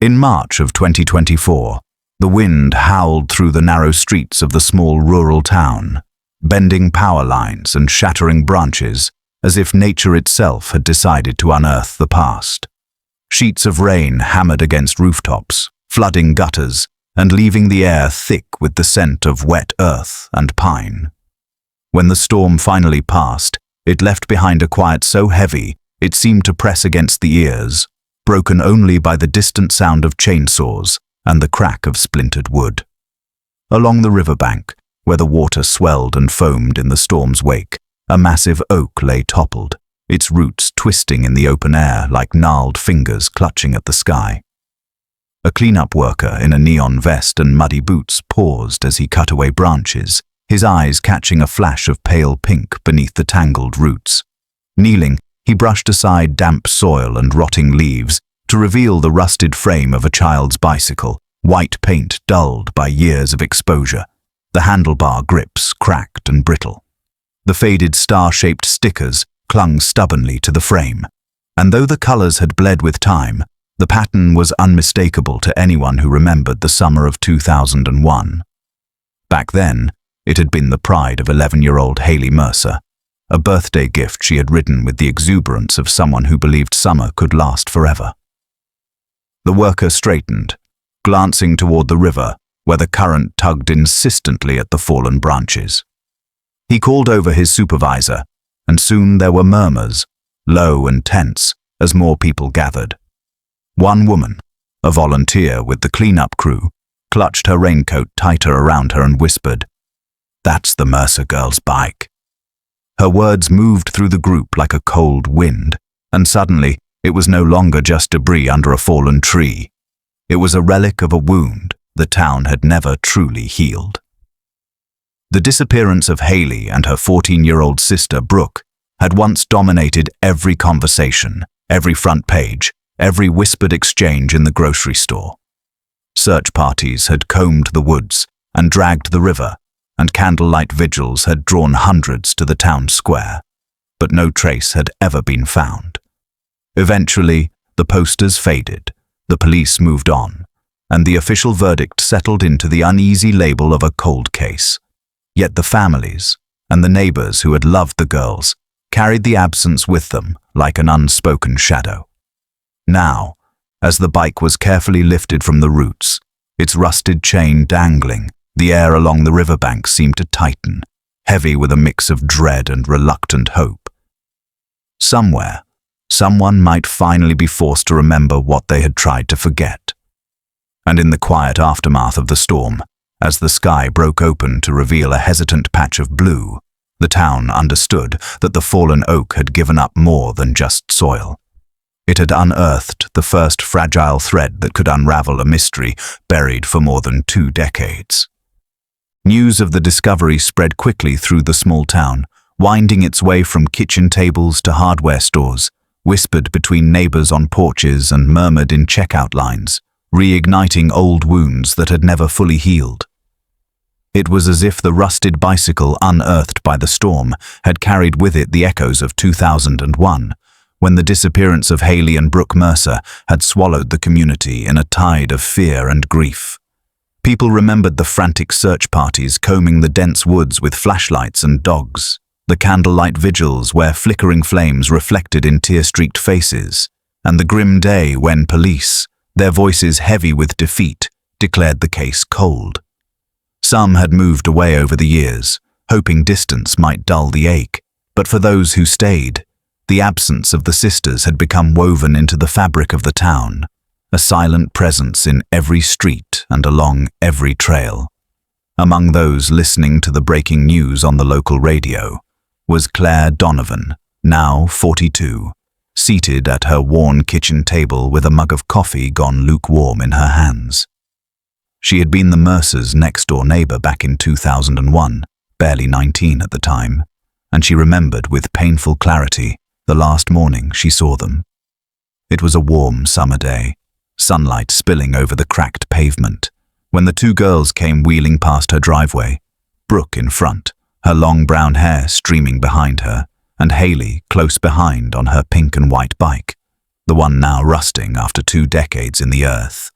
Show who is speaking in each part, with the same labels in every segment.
Speaker 1: In March of 2024, the wind howled through the narrow streets of the small rural town, bending power lines and shattering branches as if nature itself had decided to unearth the past. Sheets of rain hammered against rooftops, flooding gutters, and leaving the air thick with the scent of wet earth and pine. When the storm finally passed, it left behind a quiet so heavy it seemed to press against the ears, broken only by the distant sound of chainsaws and the crack of splintered wood. Along the riverbank, where the water swelled and foamed in the storm's wake, a massive oak lay toppled, its roots twisting in the open air like gnarled fingers clutching at the sky. A cleanup worker in a neon vest and muddy boots paused as he cut away branches, his eyes catching a flash of pale pink beneath the tangled roots. Kneeling, he brushed aside damp soil and rotting leaves to reveal the rusted frame of a child's bicycle, white paint dulled by years of exposure, the handlebar grips cracked and brittle. The faded star-shaped stickers clung stubbornly to the frame, and though the colors had bled with time, the pattern was unmistakable to anyone who remembered the summer of 2001. Back then, it had been the pride of 11-year-old Haley Mercer, a birthday gift she had written with the exuberance of someone who believed summer could last forever. The worker straightened, glancing toward the river, where the current tugged insistently at the fallen branches. He called over his supervisor, and soon there were murmurs, low and tense, as more people gathered. One woman, a volunteer with the cleanup crew, clutched her raincoat tighter around her and whispered, "That's the Mercer girl's bike." Her words moved through the group like a cold wind, and suddenly it was no longer just debris under a fallen tree. It was a relic of a wound the town had never truly healed. The disappearance of Haley and her 14-year-old sister Brooke had once dominated every conversation, every front page, every whispered exchange in the grocery store. Search parties had combed the woods and dragged the river, and candlelight vigils had drawn hundreds to the town square, but no trace had ever been found. Eventually, the posters faded, the police moved on, and the official verdict settled into the uneasy label of a cold case. Yet the families and the neighbors who had loved the girls carried the absence with them like an unspoken shadow. Now, as the bike was carefully lifted from the roots, its rusted chain dangling, the air along the riverbank seemed to tighten, heavy with a mix of dread and reluctant hope. Somewhere, someone might finally be forced to remember what they had tried to forget. And in the quiet aftermath of the storm, as the sky broke open to reveal a hesitant patch of blue, the town understood that the fallen oak had given up more than just soil. It had unearthed the first fragile thread that could unravel a mystery buried for more than 2 decades. News of the discovery spread quickly through the small town, winding its way from kitchen tables to hardware stores, whispered between neighbors on porches and murmured in checkout lines, reigniting old wounds that had never fully healed. It was as if the rusted bicycle unearthed by the storm had carried with it the echoes of 2001, when the disappearance of Haley and Brooke Mercer had swallowed the community in a tide of fear and grief. People remembered the frantic search parties combing the dense woods with flashlights and dogs, the candlelight vigils where flickering flames reflected in tear-streaked faces, and the grim day when police, their voices heavy with defeat, declared the case cold. Some had moved away over the years, hoping distance might dull the ache, but for those who stayed, the absence of the sisters had become woven into the fabric of the town, a silent presence in every street and along every trail. Among those listening to the breaking news on the local radio was Claire Donovan, now 42, seated at her worn kitchen table with a mug of coffee gone lukewarm in her hands. She had been the Mercers' next-door neighbor back in 2001, barely 19 at the time, and she remembered with painful clarity the last morning she saw them. It was a warm summer day, sunlight spilling over the cracked pavement, when the 2 girls came wheeling past her driveway, Brooke in front, her long brown hair streaming behind her, and Haley close behind on her pink and white bike, the one now rusting after 2 decades in the earth.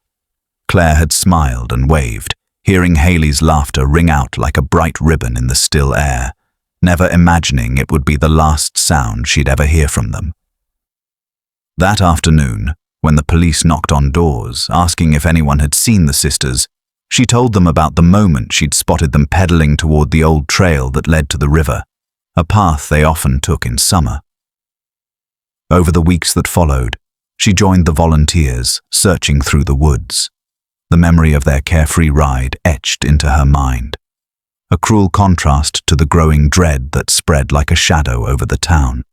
Speaker 1: Claire had smiled and waved, hearing Haley's laughter ring out like a bright ribbon in the still air, never imagining it would be the last sound she'd ever hear from them. That afternoon, when the police knocked on doors, asking if anyone had seen the sisters, she told them about the moment she'd spotted them pedaling toward the old trail that led to the river, a path they often took in summer. Over the weeks that followed, she joined the volunteers, searching through the woods. The memory of their carefree ride etched into her mind, a cruel contrast to the growing dread that spread like a shadow over the town.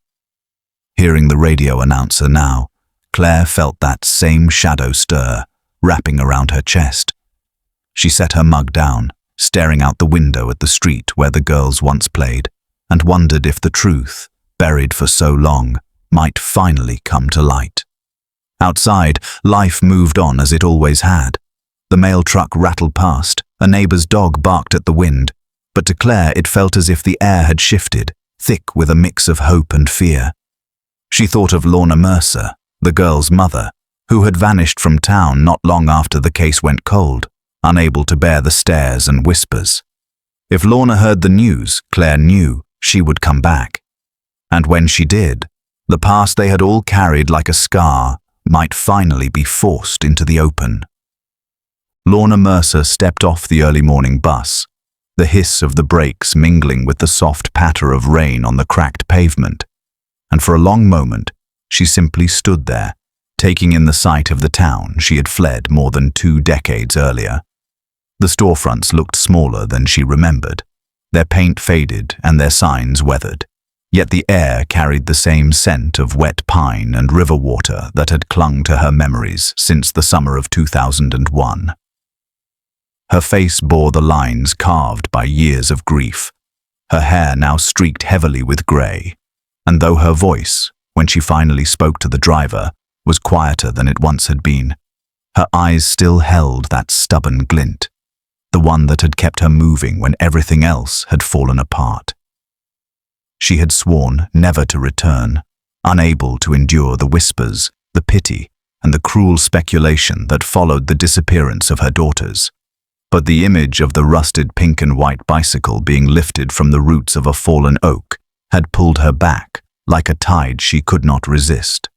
Speaker 1: Hearing the radio announcer now, Claire felt that same shadow stir, wrapping around her chest. She set her mug down, staring out the window at the street where the girls once played, and wondered if the truth, buried for so long, might finally come to light. Outside, life moved on as it always had. The mail truck rattled past, a neighbor's dog barked at the wind, but to Claire it felt as if the air had shifted, thick with a mix of hope and fear. She thought of Lorna Mercer, the girl's mother, who had vanished from town not long after the case went cold, unable to bear the stares and whispers. If Lorna heard the news, Claire knew she would come back. And when she did, the past they had all carried like a scar might finally be forced into the open. Lorna Mercer stepped off the early morning bus, the hiss of the brakes mingling with the soft patter of rain on the cracked pavement, and for a long moment she simply stood there, taking in the sight of the town she had fled more than 2 decades earlier. The storefronts looked smaller than she remembered, their paint faded and their signs weathered, yet the air carried the same scent of wet pine and river water that had clung to her memories since the summer of 2001. Her face bore the lines carved by years of grief, her hair now streaked heavily with grey, and though her voice, when she finally spoke to the driver, was quieter than it once had been, her eyes still held that stubborn glint, the one that had kept her moving when everything else had fallen apart. She had sworn never to return, unable to endure the whispers, the pity, and the cruel speculation that followed the disappearance of her daughters. But the image of the rusted pink and white bicycle being lifted from the roots of a fallen oak had pulled her back like a tide she could not resist.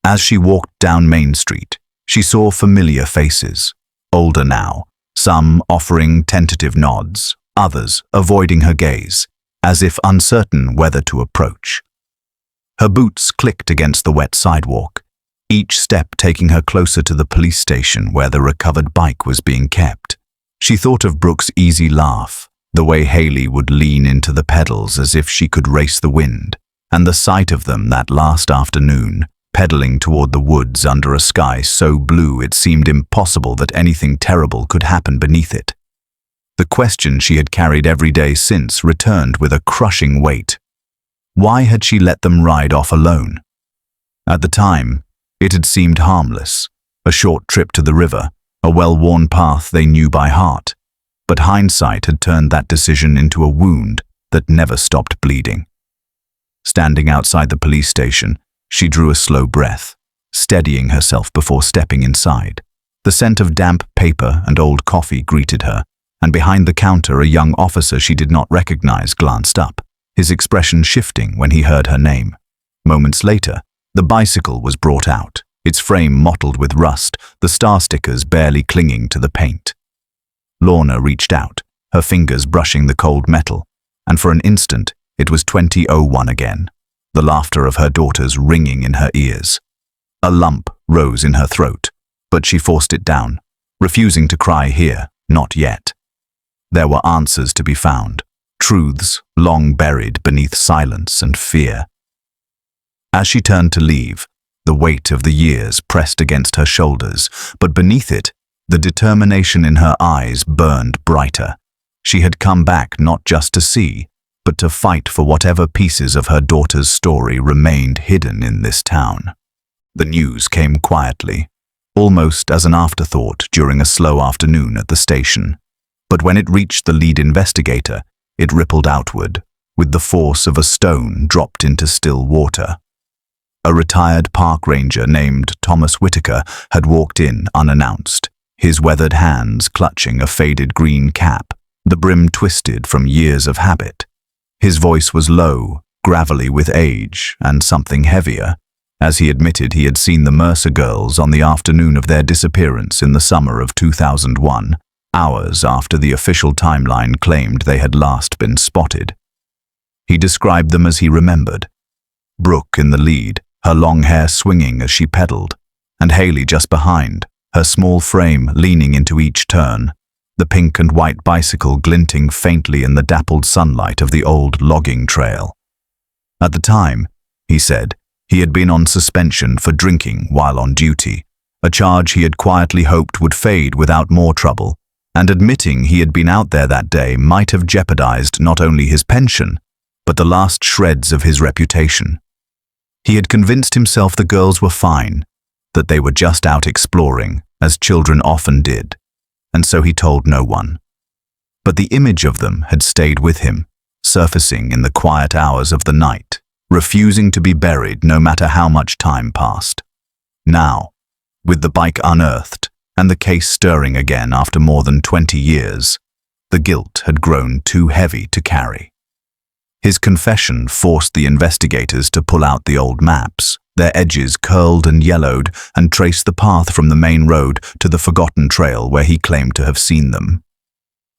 Speaker 1: As she walked down Main Street, she saw familiar faces, older now, some offering tentative nods, others avoiding her gaze, as if uncertain whether to approach. Her boots clicked against the wet sidewalk, each step taking her closer to the police station where the recovered bike was being kept. She thought of Brooke's easy laugh, the way Haley would lean into the pedals as if she could race the wind, and the sight of them that last afternoon, pedaling toward the woods under a sky so blue it seemed impossible that anything terrible could happen beneath it. The question she had carried every day since returned with a crushing weight. Why had she let them ride off alone? At the time, it had seemed harmless, a short trip to the river, a well-worn path they knew by heart, but hindsight had turned that decision into a wound that never stopped bleeding. Standing outside the police station, she drew a slow breath, steadying herself before stepping inside. The scent of damp paper and old coffee greeted her, and behind the counter a young officer she did not recognize glanced up, his expression shifting when he heard her name. Moments later, the bicycle was brought out, its frame mottled with rust, the star stickers barely clinging to the paint. Lorna reached out, her fingers brushing the cold metal, and for an instant it was 2001 again, the laughter of her daughters ringing in her ears. A lump rose in her throat, but she forced it down, refusing to cry here, not yet. There were answers to be found, truths long buried beneath silence and fear. As she turned to leave, the weight of the years pressed against her shoulders, but beneath it, the determination in her eyes burned brighter. She had come back not just to see, but to fight for whatever pieces of her daughter's story remained hidden in this town. The news came quietly, almost as an afterthought during a slow afternoon at the station. But when it reached the lead investigator, it rippled outward, with the force of a stone dropped into still water. A retired park ranger named Thomas Whitaker had walked in unannounced, his weathered hands clutching a faded green cap, the brim twisted from years of habit. His voice was low, gravelly with age, and something heavier, as he admitted he had seen the Mercer girls on the afternoon of their disappearance in the summer of 2001, hours after the official timeline claimed they had last been spotted. He described them as he remembered. Brooke in the lead, her long hair swinging as she pedaled, and Haley just behind, her small frame leaning into each turn, the pink and white bicycle glinting faintly in the dappled sunlight of the old logging trail. At the time, he said, he had been on suspension for drinking while on duty, a charge he had quietly hoped would fade without more trouble, and admitting he had been out there that day might have jeopardized not only his pension, but the last shreds of his reputation. He had convinced himself the girls were fine, that they were just out exploring, as children often did, and so he told no one. But the image of them had stayed with him, surfacing in the quiet hours of the night, refusing to be buried no matter how much time passed. Now, with the bike unearthed and the case stirring again after more than 20 years, the guilt had grown too heavy to carry. His confession forced the investigators to pull out the old maps, their edges curled and yellowed, and trace the path from the main road to the forgotten trail where he claimed to have seen them.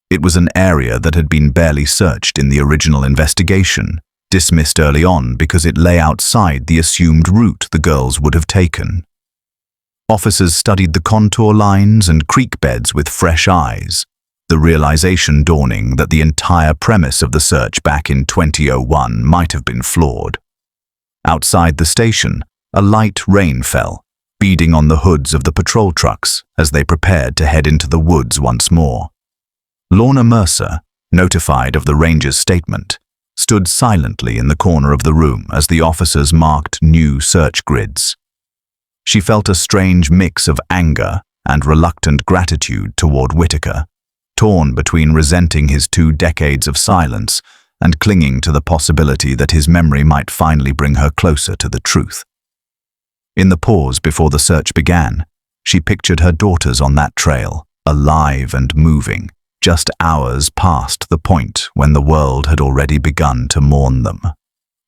Speaker 1: It was an area that had been barely searched in the original investigation, dismissed early on because it lay outside the assumed route the girls would have taken. Officers studied the contour lines and creek beds with fresh eyes, the realization dawning that the entire premise of the search back in 2001 might have been flawed. Outside the station, a light rain fell, beading on the hoods of the patrol trucks as they prepared to head into the woods once more. Lorna Mercer, notified of the ranger's statement, stood silently in the corner of the room as the officers marked new search grids. She felt a strange mix of anger and reluctant gratitude toward Whitaker, torn between resenting his 2 decades of silence and clinging to the possibility that his memory might finally bring her closer to the truth. In the pause before the search began, she pictured her daughters on that trail, alive and moving, just hours past the point when the world had already begun to mourn them.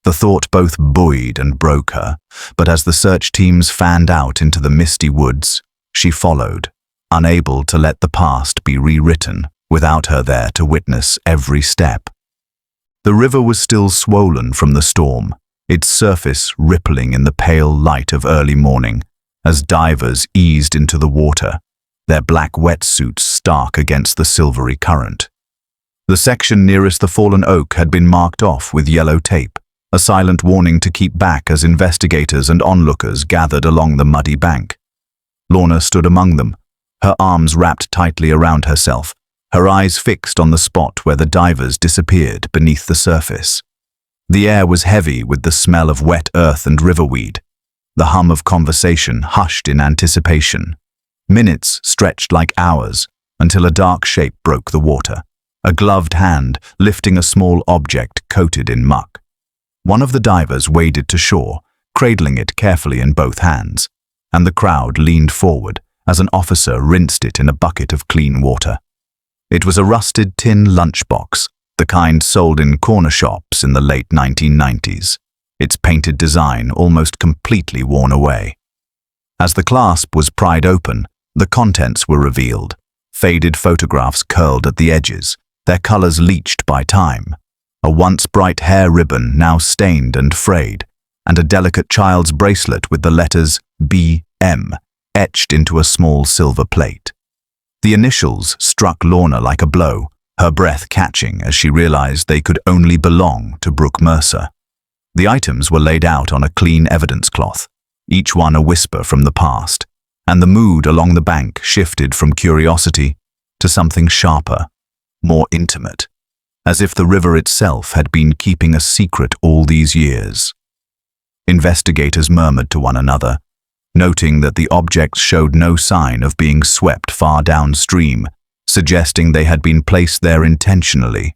Speaker 1: The thought both buoyed and broke her, but as the search teams fanned out into the misty woods, she followed, unable to let the past be rewritten without her there to witness every step. The river was still swollen from the storm, its surface rippling in the pale light of early morning as divers eased into the water, their black wetsuits stark against the silvery current. The section nearest the fallen oak had been marked off with yellow tape, a silent warning to keep back as investigators and onlookers gathered along the muddy bank. Lorna stood among them, her arms wrapped tightly around herself, her eyes fixed on the spot where the divers disappeared beneath the surface. The air was heavy with the smell of wet earth and riverweed. The hum of conversation hushed in anticipation. Minutes stretched like hours until a dark shape broke the water, a gloved hand lifting a small object coated in muck. One of the divers waded to shore, cradling it carefully in both hands, and the crowd leaned forward as an officer rinsed it in a bucket of clean water. It was a rusted tin lunchbox, the kind sold in corner shops in the late 1990s, its painted design almost completely worn away. As the clasp was pried open, the contents were revealed, faded photographs curled at the edges, their colors leached by time, a once bright hair ribbon now stained and frayed, and a delicate child's bracelet with the letters B.M. etched into a small silver plate. The initials struck Lorna like a blow, her breath catching as she realized they could only belong to Brooke Mercer. The items were laid out on a clean evidence cloth, each one a whisper from the past, and the mood along the bank shifted from curiosity to something sharper, more intimate, as if the river itself had been keeping a secret all these years. Investigators murmured to one another, noting that the objects showed no sign of being swept far downstream, suggesting they had been placed there intentionally,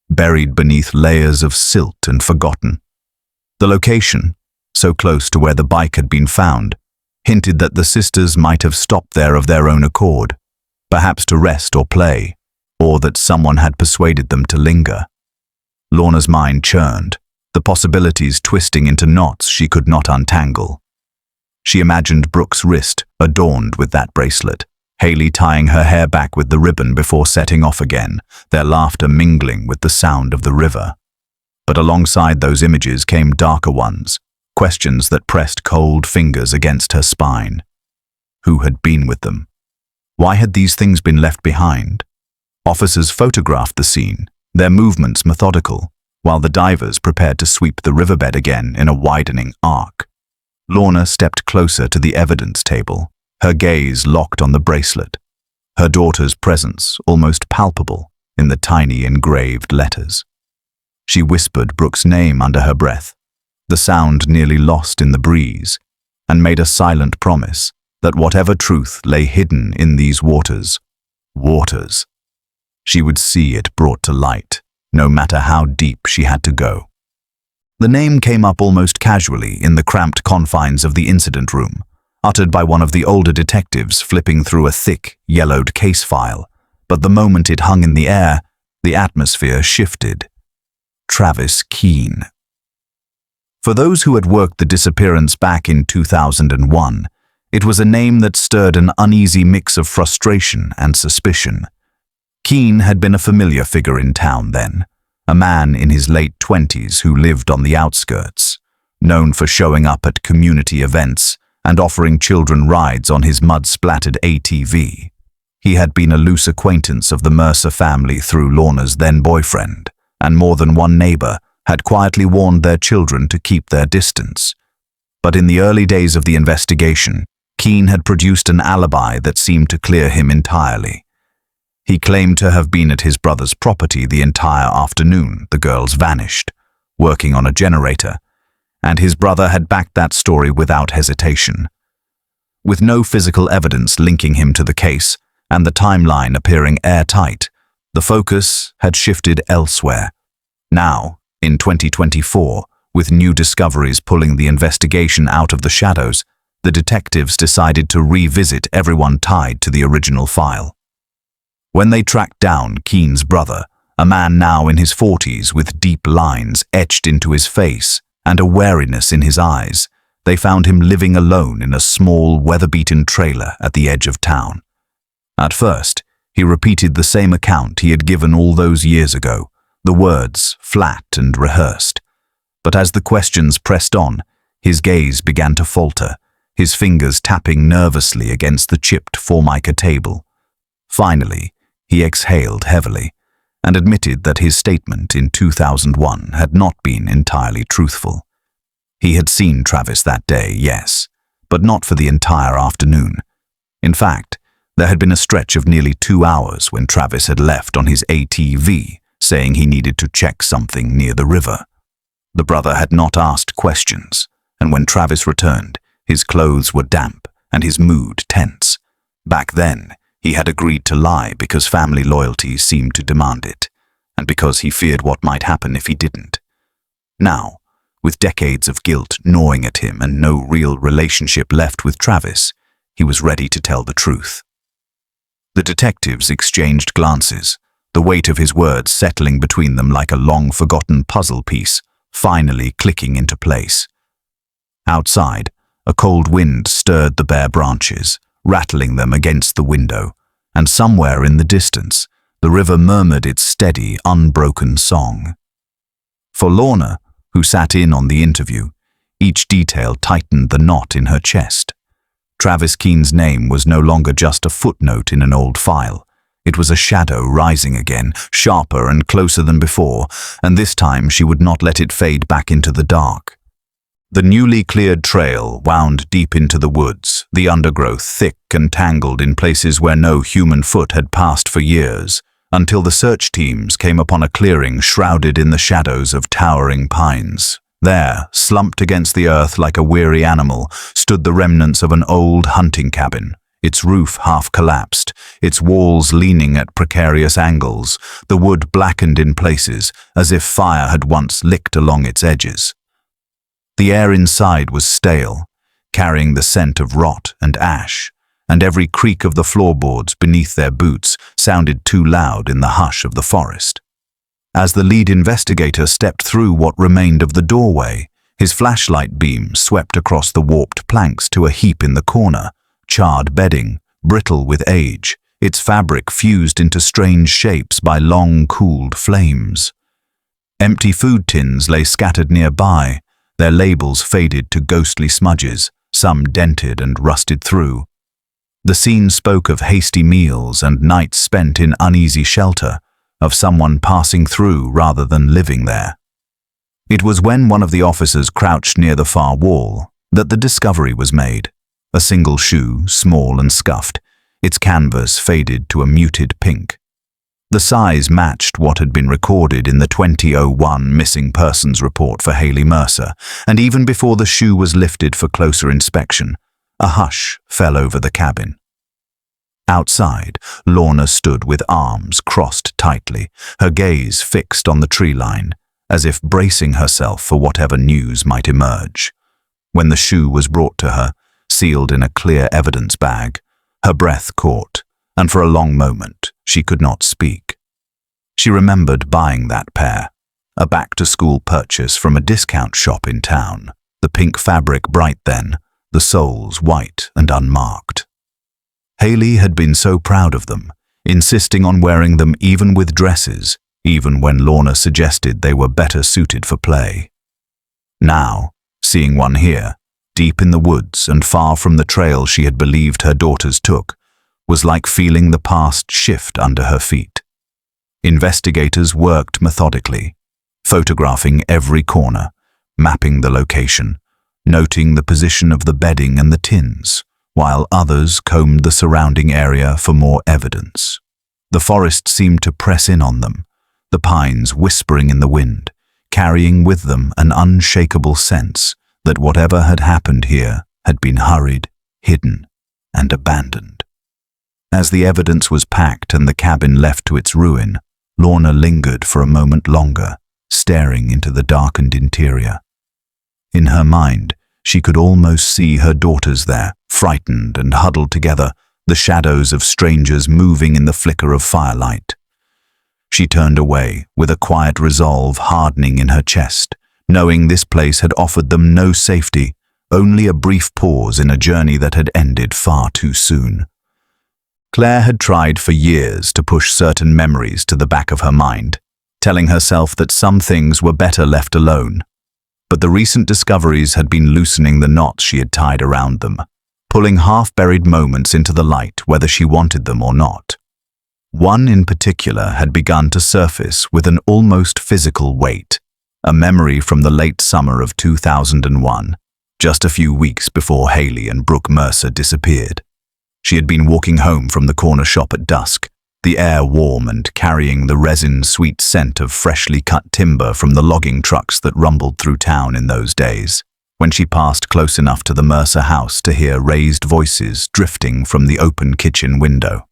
Speaker 1: buried beneath layers of silt and forgotten. The location, so close to where the bike had been found, hinted that the sisters might have stopped there of their own accord, perhaps to rest or play, or that someone had persuaded them to linger. Lorna's mind churned, the possibilities twisting into knots she could not untangle. She imagined Brooke's wrist adorned with that bracelet, Haley tying her hair back with the ribbon before setting off again, their laughter mingling with the sound of the river. But alongside those images came darker ones, questions that pressed cold fingers against her spine. Who had been with them? Why had these things been left behind? Officers photographed the scene, their movements methodical, while the divers prepared to sweep the riverbed again in a widening arc. Lorna stepped closer to the evidence table, her gaze locked on the bracelet, her daughter's presence almost palpable in the tiny engraved letters. She whispered Brooke's name under her breath, the sound nearly lost in the breeze, and made a silent promise that whatever truth lay hidden in these waters, she would see it brought to light, no matter how deep she had to go. The name came up almost casually in the cramped confines of the incident room, uttered by one of the older detectives flipping through a thick, yellowed case file, but the moment it hung in the air, the atmosphere shifted. Travis Keene. For those who had worked the disappearance back in 2001, it was a name that stirred an uneasy mix of frustration and suspicion. Keene had been a familiar figure in town then, a man in his late 20s who lived on the outskirts, known for showing up at community events and offering children rides on his mud-splattered ATV. He had been a loose acquaintance of the Mercer family through Lorna's then-boyfriend, and more than one neighbor had quietly warned their children to keep their distance. But in the early days of the investigation, Keene had produced an alibi that seemed to clear him entirely. He claimed to have been at his brother's property the entire afternoon the girls vanished, working on a generator, and his brother had backed that story without hesitation. With no physical evidence linking him to the case, and the timeline appearing airtight, the focus had shifted elsewhere. Now, in 2024, with new discoveries pulling the investigation out of the shadows, the detectives decided to revisit everyone tied to the original file. When they tracked down Keene's brother, a man now in his 40s with deep lines etched into his face and a wariness in his eyes, they found him living alone in a small, weather-beaten trailer at the edge of town. At first, he repeated the same account he had given all those years ago, the words flat and rehearsed. But as the questions pressed on, his gaze began to falter, his fingers tapping nervously against the chipped formica table. Finally, he exhaled heavily and admitted that his statement in 2001 had not been entirely truthful. He had seen Travis that day, yes, but not for the entire afternoon. In fact, there had been a stretch of nearly 2 hours when Travis had left on his ATV, saying he needed to check something near the river. The brother had not asked questions, and when Travis returned, his clothes were damp and his mood tense. Back then, he had agreed to lie because family loyalty seemed to demand it, and because he feared what might happen if he didn't. Now, with decades of guilt gnawing at him and no real relationship left with Travis, he was ready to tell the truth. The detectives exchanged glances, the weight of his words settling between them like a long-forgotten puzzle piece, finally clicking into place. Outside, a cold wind stirred the bare branches, rattling them against the window, and somewhere in the distance, the river murmured its steady, unbroken song. For Lorna, who sat in on the interview, each detail tightened the knot in her chest. Travis Keene's name was no longer just a footnote in an old file. It was a shadow rising again, sharper and closer than before, and this time she would not let it fade back into the dark. The newly cleared trail wound deep into the woods, the undergrowth thick and tangled in places where no human foot had passed for years, until the search teams came upon a clearing shrouded in the shadows of towering pines. There, slumped against the earth like a weary animal, stood the remnants of an old hunting cabin, its roof half collapsed, its walls leaning at precarious angles, the wood blackened in places as if fire had once licked along its edges. The air inside was stale, carrying the scent of rot and ash, and every creak of the floorboards beneath their boots sounded too loud in the hush of the forest. As the lead investigator stepped through what remained of the doorway, his flashlight beam swept across the warped planks to a heap in the corner, charred bedding, brittle with age, its fabric fused into strange shapes by long, cooled flames. Empty food tins lay scattered nearby, their labels faded to ghostly smudges, some dented and rusted through. The scene spoke of hasty meals and nights spent in uneasy shelter, of someone passing through rather than living there. It was when one of the officers crouched near the far wall that the discovery was made. A single shoe, small and scuffed, its canvas faded to a muted pink. The size matched what had been recorded in the 2001 missing persons report for Haley Mercer, and even before the shoe was lifted for closer inspection, a hush fell over the cabin. Outside, Lorna stood with arms crossed tightly, her gaze fixed on the tree line, as if bracing herself for whatever news might emerge. When the shoe was brought to her, sealed in a clear evidence bag, her breath caught, and for a long moment she could not speak. She remembered buying that pair, a back-to-school purchase from a discount shop in town, the pink fabric bright then, the soles white and unmarked. Haley had been so proud of them, insisting on wearing them even with dresses, even when Lorna suggested they were better suited for play. Now, seeing one here, deep in the woods and far from the trail she had believed her daughters took, was like feeling the past shift under her feet. Investigators worked methodically, photographing every corner, mapping the location, noting the position of the bedding and the tins, while others combed the surrounding area for more evidence. The forest seemed to press in on them, the pines whispering in the wind, carrying with them an unshakable sense that whatever had happened here had been hurried, hidden, and abandoned. As the evidence was packed and the cabin left to its ruin, Lorna lingered for a moment longer, staring into the darkened interior. In her mind, she could almost see her daughters there, frightened and huddled together, the shadows of strangers moving in the flicker of firelight. She turned away, with a quiet resolve hardening in her chest, knowing this place had offered them no safety, only a brief pause in a journey that had ended far too soon. Claire had tried for years to push certain memories to the back of her mind, telling herself that some things were better left alone. But the recent discoveries had been loosening the knots she had tied around them, pulling half-buried moments into the light whether she wanted them or not. One in particular had begun to surface with an almost physical weight, a memory from the late summer of 2001, just a few weeks before Haley and Brooke Mercer disappeared. She had been walking home from the corner shop at dusk, the air warm and carrying the resin-sweet scent of freshly cut timber from the logging trucks that rumbled through town in those days, when she passed close enough to the Mercer house to hear raised voices drifting from the open kitchen window.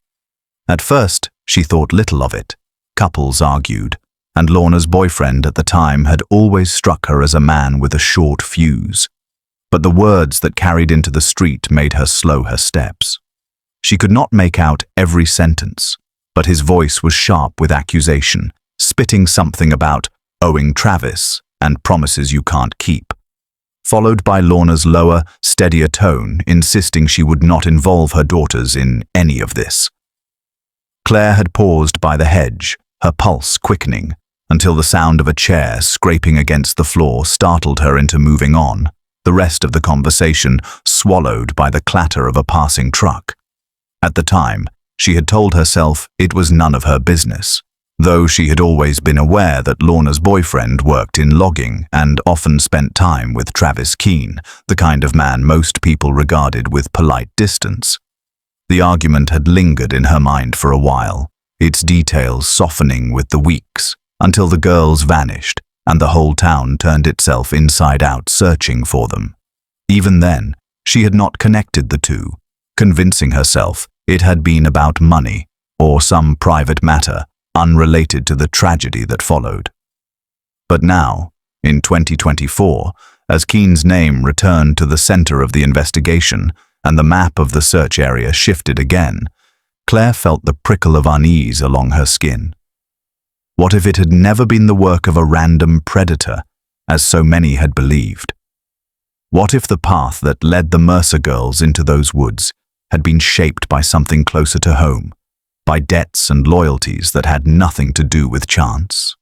Speaker 1: At first, she thought little of it. Couples argued, and Lorna's boyfriend at the time had always struck her as a man with a short fuse. But the words that carried into the street made her slow her steps. She could not make out every sentence, but his voice was sharp with accusation, spitting something about owing Travis and promises you can't keep, followed by Lorna's lower, steadier tone insisting she would not involve her daughters in any of this. Claire had paused by the hedge, her pulse quickening, until the sound of a chair scraping against the floor startled her into moving on, the rest of the conversation swallowed by the clatter of a passing truck. At the time, she had told herself it was none of her business, though she had always been aware that Lorna's boyfriend worked in logging and often spent time with Travis Keene, the kind of man most people regarded with polite distance. The argument had lingered in her mind for a while, its details softening with the weeks, until the girls vanished and the whole town turned itself inside out searching for them. Even then, she had not connected the two, convincing herself it had been about money or some private matter unrelated to the tragedy that followed. But now, in 2024, as Keene's name returned to the center of the investigation, and the map of the search area shifted again, Claire felt the prickle of unease along her skin. What if it had never been the work of a random predator, as so many had believed? What if the path that led the Mercer girls into those woods had been shaped by something closer to home, by debts and loyalties that had nothing to do with chance?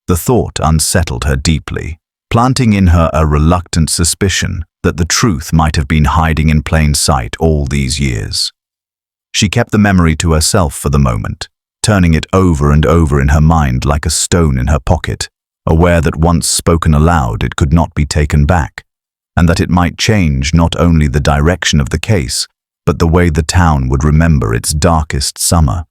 Speaker 1: The thought unsettled her deeply, planting in her a reluctant suspicion that the truth might have been hiding in plain sight all these years. She kept the memory to herself for the moment, turning it over and over in her mind like a stone in her pocket, aware that once spoken aloud it could not be taken back, and that it might change not only the direction of the case, but the way the town would remember its darkest summer.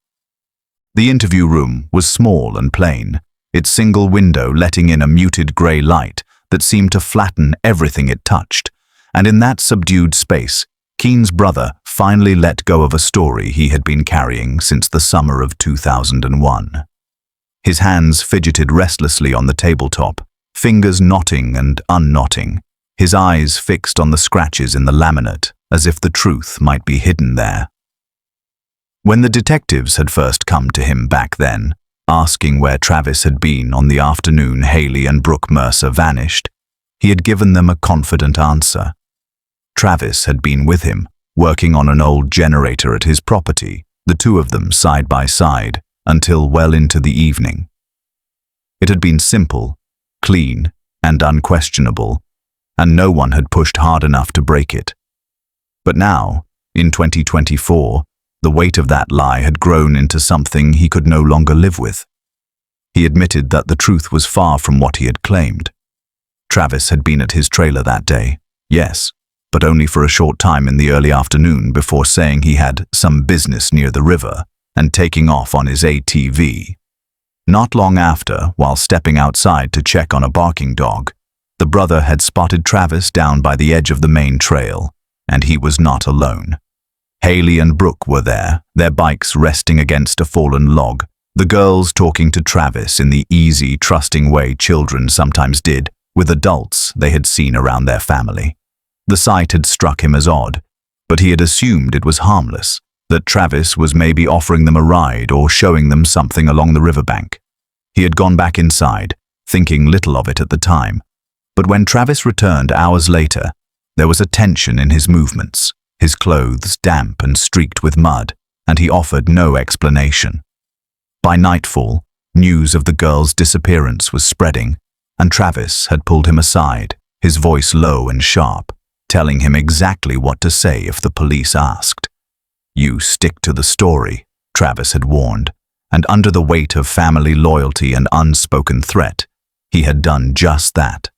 Speaker 1: The interview room was small and plain, its single window letting in a muted grey light that seemed to flatten everything it touched, and in that subdued space, Keen's brother finally let go of a story he had been carrying since the summer of 2001. His hands fidgeted restlessly on the tabletop, fingers knotting and unknotting, his eyes fixed on the scratches in the laminate, as if the truth might be hidden there. When the detectives had first come to him back then, asking where Travis had been on the afternoon Haley and Brooke Mercer vanished, he had given them a confident answer. Travis had been with him, working on an old generator at his property, the two of them side by side, until well into the evening. It had been simple, clean, and unquestionable, and no one had pushed hard enough to break it. But now, in 2024, the weight of that lie had grown into something he could no longer live with. He admitted that the truth was far from what he had claimed. Travis had been at his trailer that day, yes, but only for a short time in the early afternoon before saying he had some business near the river and taking off on his ATV. Not long after, while stepping outside to check on a barking dog, the brother had spotted Travis down by the edge of the main trail, and he was not alone. Haley and Brooke were there, their bikes resting against a fallen log, the girls talking to Travis in the easy, trusting way children sometimes did with adults they had seen around their family. The sight had struck him as odd, but he had assumed it was harmless, that Travis was maybe offering them a ride or showing them something along the riverbank. He had gone back inside, thinking little of it at the time, but when Travis returned hours later, there was a tension in his movements, his clothes damp and streaked with mud, and he offered no explanation. By nightfall, news of the girl's disappearance was spreading, and Travis had pulled him aside, his voice low and sharp, telling him exactly what to say if the police asked. "You stick to the story," Travis had warned, and under the weight of family loyalty and unspoken threat, he had done just that.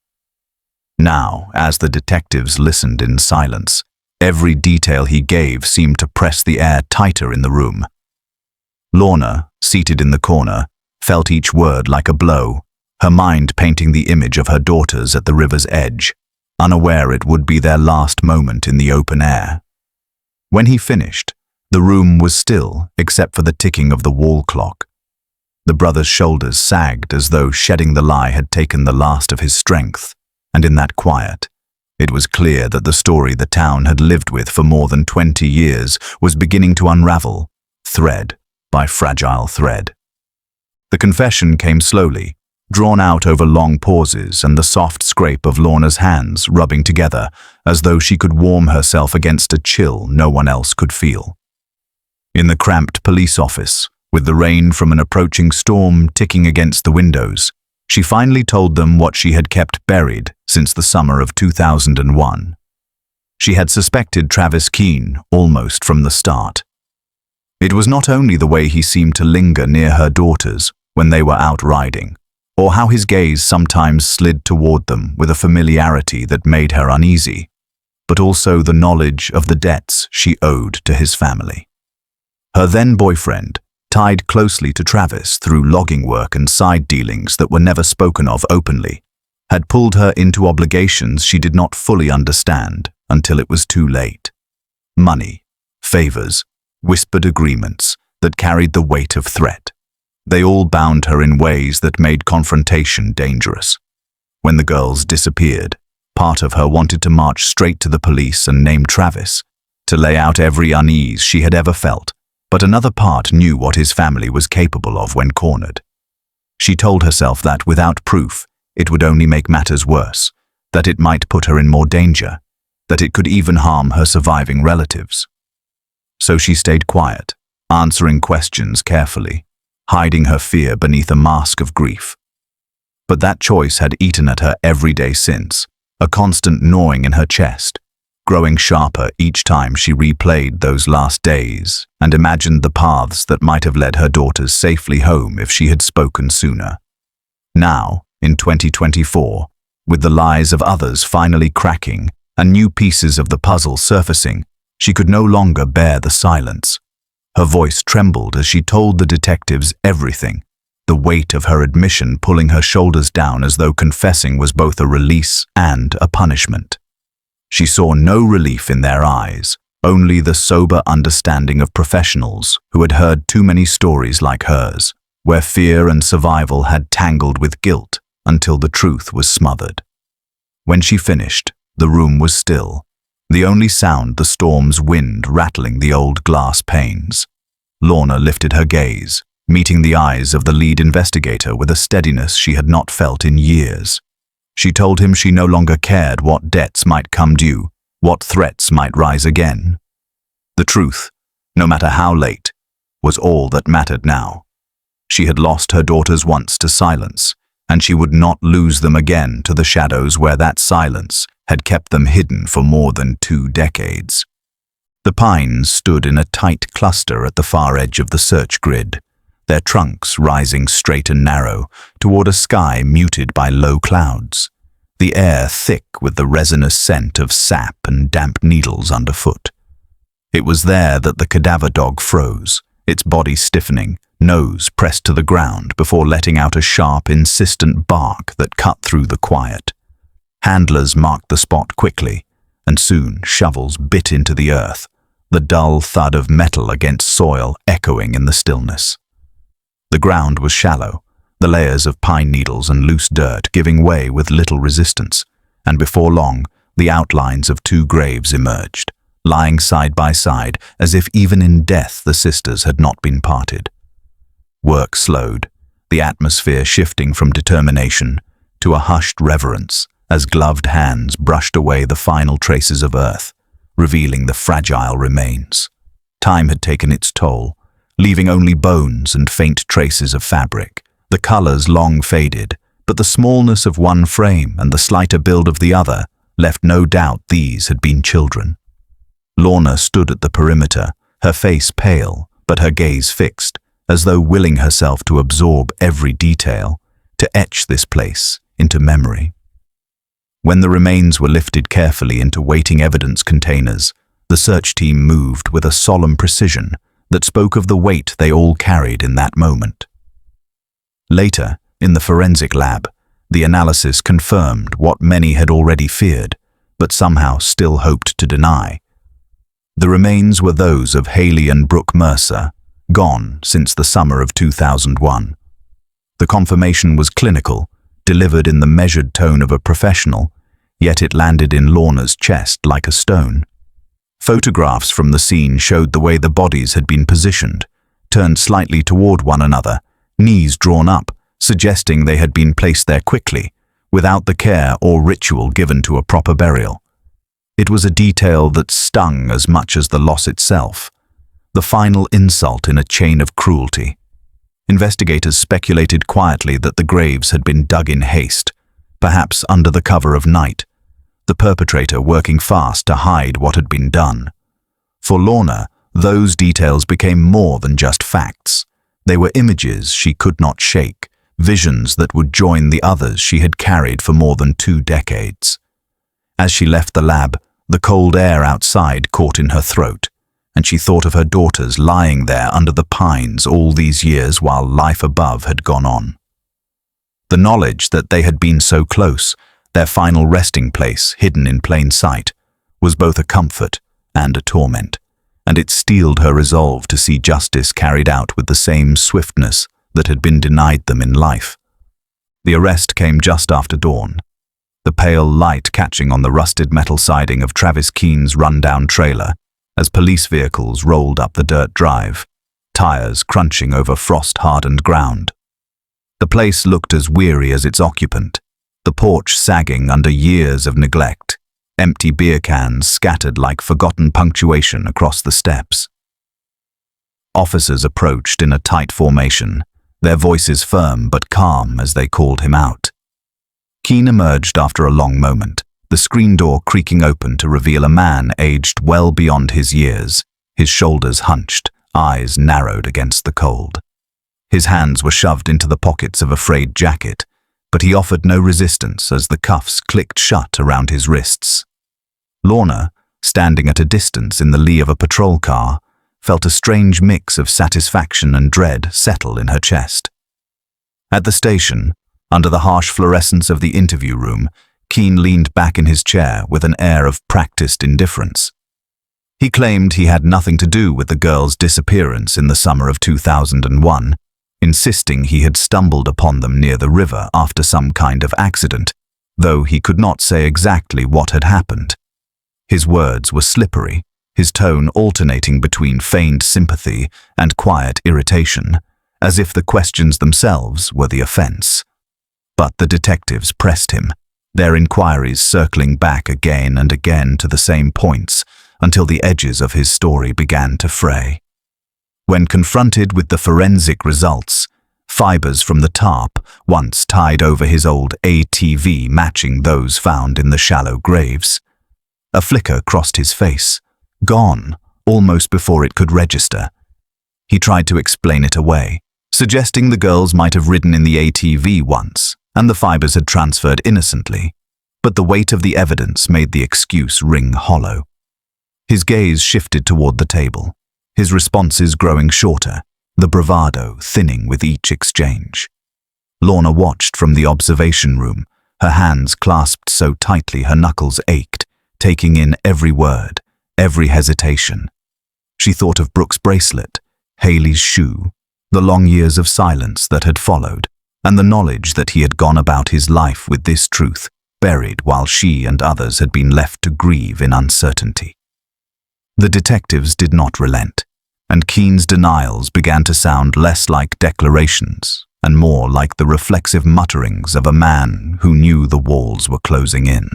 Speaker 1: Now, as the detectives listened in silence, every detail he gave seemed to press the air tighter in the room. Lorna, seated in the corner, felt each word like a blow, her mind painting the image of her daughters at the river's edge, unaware it would be their last moment in the open air. When he finished, the room was still except for the ticking of the wall clock. The brother's shoulders sagged as though shedding the lie had taken the last of his strength, and in that quiet, it was clear that the story the town had lived with for more than 20 years was beginning to unravel, thread by fragile thread. The confession came slowly, drawn out over long pauses and the soft scrape of Lorna's hands rubbing together as though she could warm herself against a chill no one else could feel. In the cramped police office, with the rain from an approaching storm ticking against the windows, she finally told them what she had kept buried since the summer of 2001. She had suspected Travis Keen almost from the start. It was not only the way he seemed to linger near her daughters when they were out riding, or how his gaze sometimes slid toward them with a familiarity that made her uneasy, but also the knowledge of the debts she owed to his family. Her then-boyfriend, tied closely to Travis through logging work and side dealings that were never spoken of openly, had pulled her into obligations she did not fully understand until it was too late. Money, favors, whispered agreements that carried the weight of threat. They all bound her in ways that made confrontation dangerous. When the girls disappeared, Part of her wanted to march straight to the police and name Travis, to lay out every unease she had ever felt, but another part knew what his family was capable of when cornered. She told herself that without proof, it would only make matters worse, that it might put her in more danger, that it could even harm her surviving relatives. So she stayed quiet, answering questions carefully, hiding her fear beneath a mask of grief. But that choice had eaten at her every day since, a constant gnawing in her chest, growing sharper each time she replayed those last days and imagined the paths that might have led her daughters safely home if she had spoken sooner. Now, in 2024, with the lies of others finally cracking and new pieces of the puzzle surfacing, she could no longer bear the silence. Her voice trembled as she told the detectives everything, the weight of her admission pulling her shoulders down as though confessing was both a release and a punishment. She saw no relief in their eyes, only the sober understanding of professionals who had heard too many stories like hers, where fear and survival had tangled with guilt until the truth was smothered. When she finished, the room was still, the only sound the storm's wind rattling the old glass panes. Lorna lifted her gaze, meeting the eyes of the lead investigator with a steadiness she had not felt in years. She told him she no longer cared what debts might come due, what threats might rise again. The truth, no matter how late, was all that mattered now. She had lost her daughters once to silence, and she would not lose them again to the shadows where that silence had kept them hidden for more than 2 decades. The pines stood in a tight cluster at the far edge of the search grid, their trunks rising straight and narrow toward a sky muted by low clouds, the air thick with the resinous scent of sap and damp needles underfoot. It was there that the cadaver dog froze, its body stiffening, nose pressed to the ground before letting out a sharp, insistent bark that cut through the quiet. Handlers marked the spot quickly, and soon shovels bit into the earth, the dull thud of metal against soil echoing in the stillness. The ground was shallow, the layers of pine needles and loose dirt giving way with little resistance, and before long, the outlines of 2 graves emerged, lying side by side as if even in death the sisters had not been parted. Work slowed, the atmosphere shifting from determination to a hushed reverence as gloved hands brushed away the final traces of earth, revealing the fragile remains. Time had taken its toll, leaving only bones and faint traces of fabric. The colors long faded, but the smallness of one frame and the slighter build of the other left no doubt these had been children. Lorna stood at the perimeter, her face pale, but her gaze fixed, as though willing herself to absorb every detail, to etch this place into memory. When the remains were lifted carefully into waiting evidence containers, the search team moved with a solemn precision that spoke of the weight they all carried in that moment. Later, in the forensic lab, the analysis confirmed what many had already feared, but somehow still hoped to deny. The remains were those of Haley and Brooke Mercer, gone since the summer of 2001. The confirmation was clinical, delivered in the measured tone of a professional, yet it landed in Lorna's chest like a stone. Photographs from the scene showed the way the bodies had been positioned, turned slightly toward one another, knees drawn up, suggesting they had been placed there quickly, without the care or ritual given to a proper burial. It was a detail that stung as much as the loss itself, the final insult in a chain of cruelty. Investigators speculated quietly that the graves had been dug in haste, perhaps under the cover of night, the perpetrator working fast to hide what had been done. For Lorna, those details became more than just facts. They were images she could not shake, visions that would join the others she had carried for more than 2 decades. As she left the lab, the cold air outside caught in her throat, and she thought of her daughters lying there under the pines all these years while life above had gone on. The knowledge that they had been so close, their final resting place hidden in plain sight, was both a comfort and a torment, and it steeled her resolve to see justice carried out with the same swiftness that had been denied them in life. The arrest came just after dawn. the pale light catching on the rusted metal siding of Travis Keen's rundown trailer as police vehicles rolled up the dirt drive, tires crunching over frost-hardened ground. The place looked as weary as its occupant, the porch sagging under years of neglect, empty beer cans scattered like forgotten punctuation across the steps. Officers approached in a tight formation, their voices firm but calm as they called him out. Keen emerged after a long moment, the screen door creaking open to reveal a man aged well beyond his years, his shoulders hunched, eyes narrowed against the cold. His hands were shoved into the pockets of a frayed jacket, but he offered no resistance as the cuffs clicked shut around his wrists. Lorna, standing at a distance in the lee of a patrol car, felt a strange mix of satisfaction and dread settle in her chest. At the station, under the harsh fluorescence of the interview room, Keen leaned back in his chair with an air of practiced indifference. He claimed he had nothing to do with the girl's disappearance in the summer of 2001, insisting he had stumbled upon them near the river after some kind of accident, though he could not say exactly what had happened. His words were slippery, his tone alternating between feigned sympathy and quiet irritation, as if the questions themselves were the offense. But the detectives pressed him, their inquiries circling back again and again to the same points until the edges of his story began to fray. When confronted with the forensic results, fibers from the tarp once tied over his old ATV matching those found in the shallow graves, a flicker crossed his face, gone almost before it could register. He tried to explain it away, suggesting the girls might have ridden in the ATV once and the fibers had transferred innocently, but the weight of the evidence made the excuse ring hollow. His gaze shifted toward the table, his responses growing shorter, the bravado thinning with each exchange. Lorna watched from the observation room, her hands clasped so tightly her knuckles ached, taking in every word, every hesitation. She thought of Brooke's bracelet, Haley's shoe, the long years of silence that had followed, and the knowledge that he had gone about his life with this truth buried while she and others had been left to grieve in uncertainty. The detectives did not relent, and Keen's denials began to sound less like declarations and more like the reflexive mutterings of a man who knew the walls were closing in.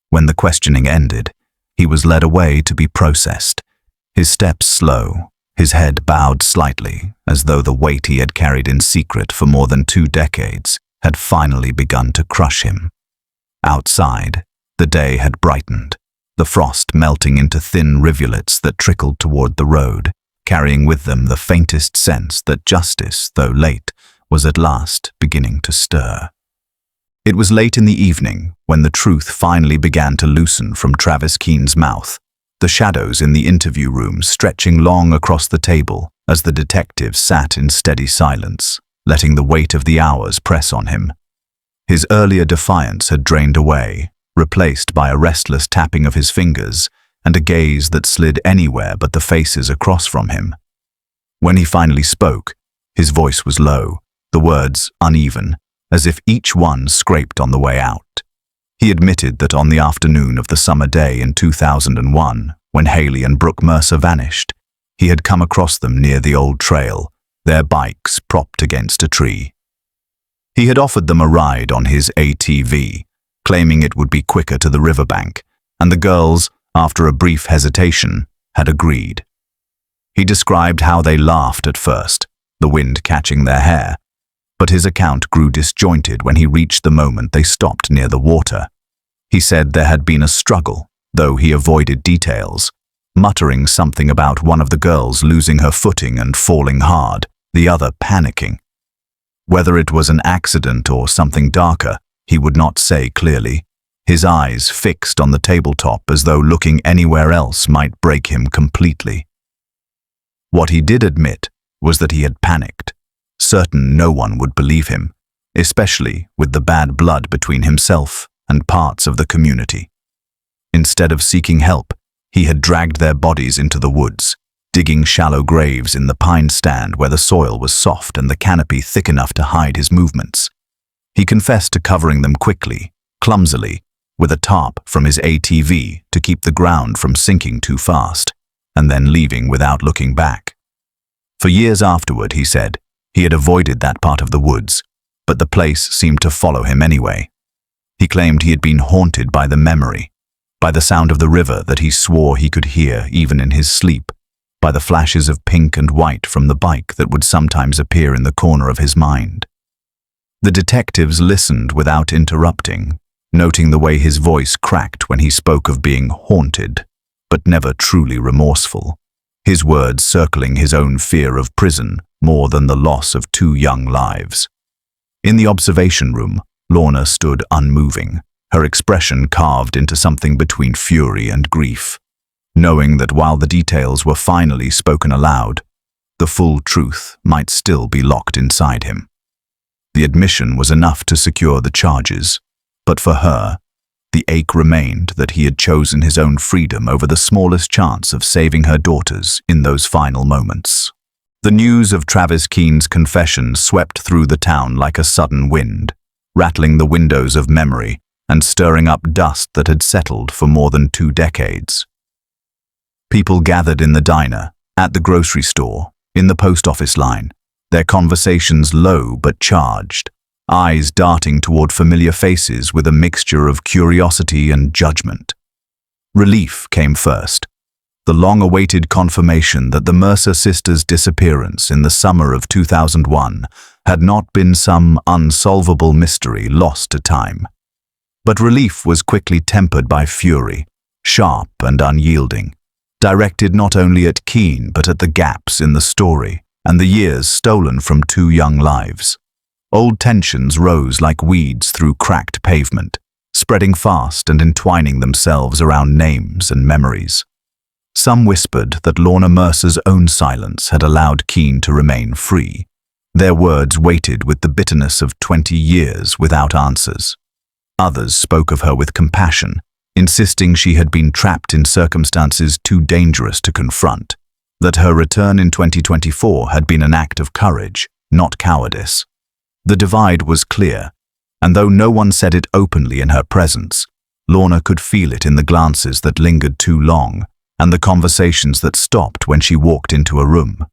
Speaker 1: When the questioning ended, he was led away to be processed, his steps slow, his head bowed slightly, as though the weight he had carried in secret for more than 2 decades had finally begun to crush him. Outside, the day had brightened, the frost melting into thin rivulets that trickled toward the road, carrying with them the faintest sense that justice, though late, was at last beginning to stir. It was late in the evening when the truth finally began to loosen from Travis Keen's mouth, the shadows in the interview room stretching long across the table as the detective sat in steady silence, letting the weight of the hours press on him. His earlier defiance had drained away, replaced by a restless tapping of his fingers and a gaze that slid anywhere but the faces across from him. When he finally spoke, his voice was low, the words uneven, as if each one scraped on the way out. He admitted that on the afternoon of the summer day in 2001, when Haley and Brooke Mercer vanished, he had come across them near the old trail, their bikes propped against a tree. He had offered them a ride on his ATV, claiming it would be quicker to the riverbank, and the girls, after a brief hesitation, had agreed. He described how they laughed at first, the wind catching their hair, but his account grew disjointed when he reached the moment they stopped near the water. He said there had been a struggle, though he avoided details, muttering something about one of the girls losing her footing and falling hard, the other panicking. Whether it was an accident or something darker, he would not say clearly, his eyes fixed on the tabletop as though looking anywhere else might break him completely. What he did admit was that he had panicked, certain no one would believe him, especially with the bad blood between himself and parts of the community. Instead of seeking help, he had dragged their bodies into the woods, digging shallow graves in the pine stand where the soil was soft and the canopy thick enough to hide his movements. He confessed to covering them quickly, clumsily, with a tarp from his ATV to keep the ground from sinking too fast, and then leaving without looking back. For years afterward, he said, he had avoided that part of the woods, but the place seemed to follow him anyway. He claimed he had been haunted by the memory, by the sound of the river that he swore he could hear even in his sleep, by the flashes of pink and white from the bike that would sometimes appear in the corner of his mind. The detectives listened without interrupting, noting the way his voice cracked when he spoke of being haunted, but never truly remorseful, his words circling his own fear of prison more than the loss of 2 young lives. In the observation room, Lorna stood unmoving, her expression carved into something between fury and grief, knowing that while the details were finally spoken aloud, the full truth might still be locked inside him. The admission was enough to secure the charges, but for her, the ache remained that he had chosen his own freedom over the smallest chance of saving her daughters in those final moments. The news of Travis Keen's confession swept through the town like a sudden wind, rattling the windows of memory and stirring up dust that had settled for more than 2 decades. People gathered in the diner, at the grocery store, in the post office line, their conversations low but charged, eyes darting toward familiar faces with a mixture of curiosity and judgment. Relief came first, the long-awaited confirmation that the Mercer sisters' disappearance in the summer of 2001 had not been some unsolvable mystery lost to time. But relief was quickly tempered by fury, sharp and unyielding, directed not only at Keen but at the gaps in the story and the years stolen from 2 young lives. Old tensions rose like weeds through cracked pavement, spreading fast and entwining themselves around names and memories. Some whispered that Lorna Mercer's own silence had allowed Keen to remain free. Their words weighted with the bitterness of 20 years without answers. Others spoke of her with compassion, insisting she had been trapped in circumstances too dangerous to confront, that her return in 2024 had been an act of courage, not cowardice. The divide was clear, and though no one said it openly in her presence, Lorna could feel it in the glances that lingered too long and the conversations that stopped when she walked into a room.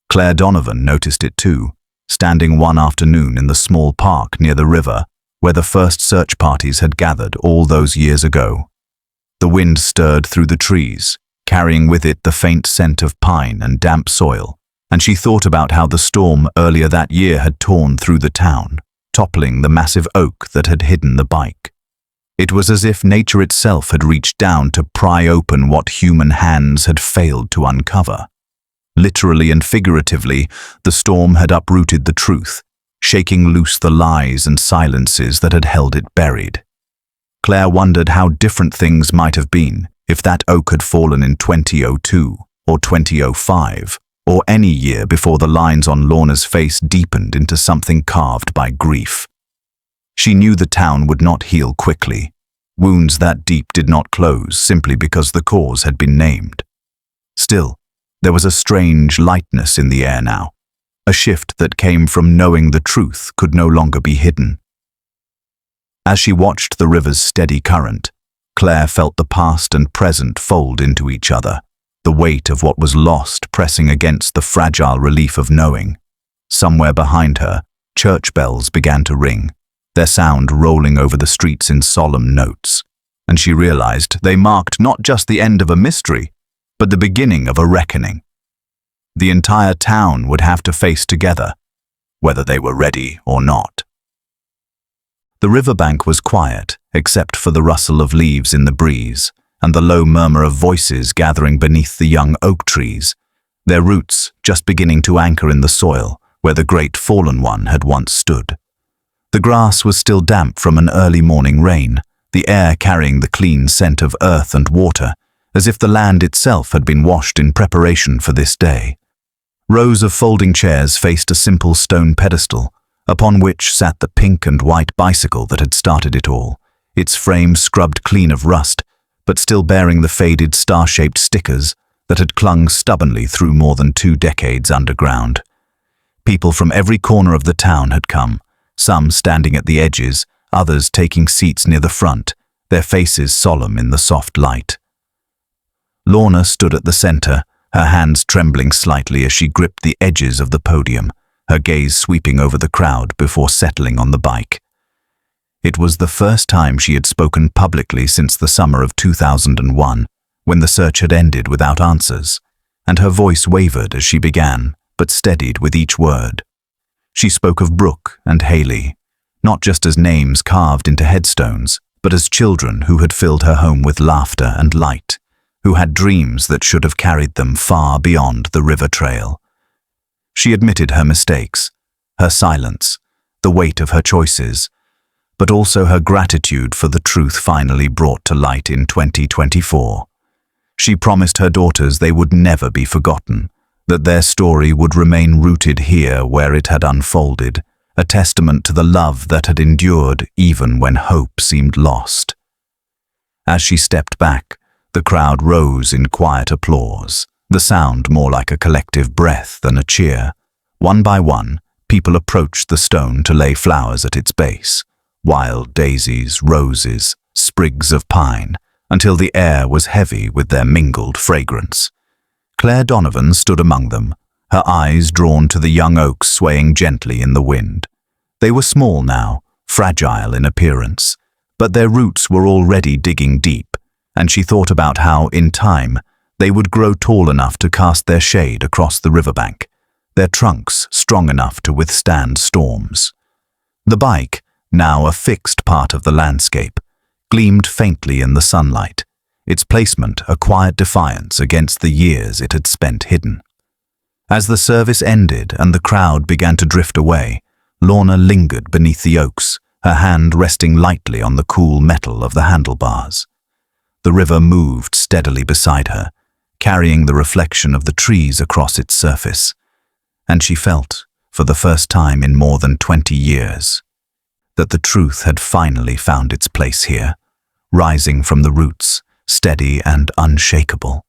Speaker 1: Claire Donovan noticed it too, standing one afternoon in the small park near the river where the first search parties had gathered all those years ago. The wind stirred through the trees, carrying with it the faint scent of pine and damp soil, and she thought about how the storm earlier that year had torn through the town, toppling the massive oak that had hidden the bike. It was as if nature itself had reached down to pry open what human hands had failed to uncover. Literally and figuratively, the storm had uprooted the truth, shaking loose the lies and silences that had held it buried. Claire wondered how different things might have been if that oak had fallen in 2002 or 2005, or any year before the lines on Lorna's face deepened into something carved by grief. She knew the town would not heal quickly. Wounds that deep did not close simply because the cause had been named. Still, there was a strange lightness in the air now, a shift that came from knowing the truth could no longer be hidden. As she watched the river's steady current, Claire felt the past and present fold into each other, the weight of what was lost pressing against the fragile relief of knowing. Somewhere behind her, church bells began to ring, their sound rolling over the streets in solemn notes, and she realized they marked not just the end of a mystery, but the beginning of a reckoning. The entire town would have to face together, whether they were ready or not. The riverbank was quiet, except for the rustle of leaves in the breeze and the low murmur of voices gathering beneath the young oak trees, their roots just beginning to anchor in the soil where the great fallen one had once stood. The grass was still damp from an early morning rain, the air carrying the clean scent of earth and water, as if the land itself had been washed in preparation for this day. Rows of folding chairs faced a simple stone pedestal, upon which sat the pink and white bicycle that had started it all, its frame scrubbed clean of rust, but still bearing the faded star-shaped stickers that had clung stubbornly through more than 2 decades underground. People from every corner of the town had come, some standing at the edges, others taking seats near the front, their faces solemn in the soft light. Lorna stood at the center, her hands trembling slightly as she gripped the edges of the podium, her gaze sweeping over the crowd before settling on the bike. It was the first time she had spoken publicly since the summer of 2001, when the search had ended without answers, and her voice wavered as she began, but steadied with each word. She spoke of Brooke and Haley, not just as names carved into headstones, but as children who had filled her home with laughter and light, who had dreams that should have carried them far beyond the river trail. She admitted her mistakes, her silence, the weight of her choices, but also her gratitude for the truth finally brought to light in 2024. She promised her daughters they would never be forgotten, that their story would remain rooted here where it had unfolded, a testament to the love that had endured even when hope seemed lost. As she stepped back, the crowd rose in quiet applause, the sound more like a collective breath than a cheer. One by one, people approached the stone to lay flowers at its base, wild daisies, roses, sprigs of pine, until the air was heavy with their mingled fragrance. Claire Donovan stood among them, her eyes drawn to the young oaks swaying gently in the wind. They were small now, fragile in appearance, but their roots were already digging deep, and she thought about how, in time, they would grow tall enough to cast their shade across the riverbank, their trunks strong enough to withstand storms. The bike, now a fixed part of the landscape, gleamed faintly in the sunlight, its placement a quiet defiance against the years it had spent hidden. As the service ended and the crowd began to drift away, Lorna lingered beneath the oaks, her hand resting lightly on the cool metal of the handlebars. The river moved steadily beside her, carrying the reflection of the trees across its surface, and she felt, for the first time in more than 20 years, that the truth had finally found its place here, rising from the roots, steady and unshakable.